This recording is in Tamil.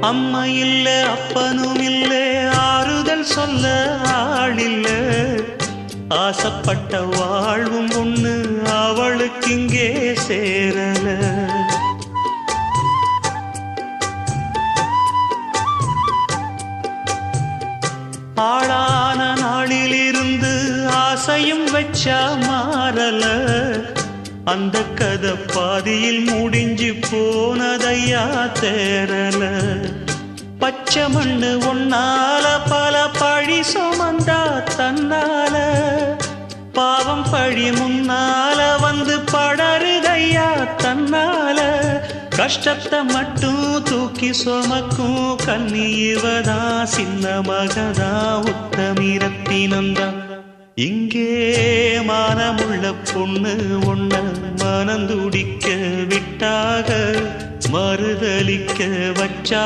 அம்மா இல்ல அப்பனும் இல்ல ஆறுதல் சொல்ல ஆளில்ல ஆசைப்பட்ட வாழ்வும் ஒண்ணு அவளுக்கு இங்கே சேரல ஆளான நாளிலிருந்து ஆசையும் வச்சா மாறல அந்த கதை பாதியில் முடிஞ்சு போனதையா தேரல பச்சை மண்ணு ஒன்னால பல பழி சுமந்தா தன்னால பாவம் பழி முன்னால வந்து படருதையா தன்னால கஷ்டத்தை மட்டும் தூக்கி சுமக்கும் கண்ணி இவதா சின்ன மகதா உத்தமிரத்தினந்தா இங்கே மானமுள்ள பொண்ணு ஒண்ண மனந்துடிக்க விட்டாக மறுதலிக்க வச்சா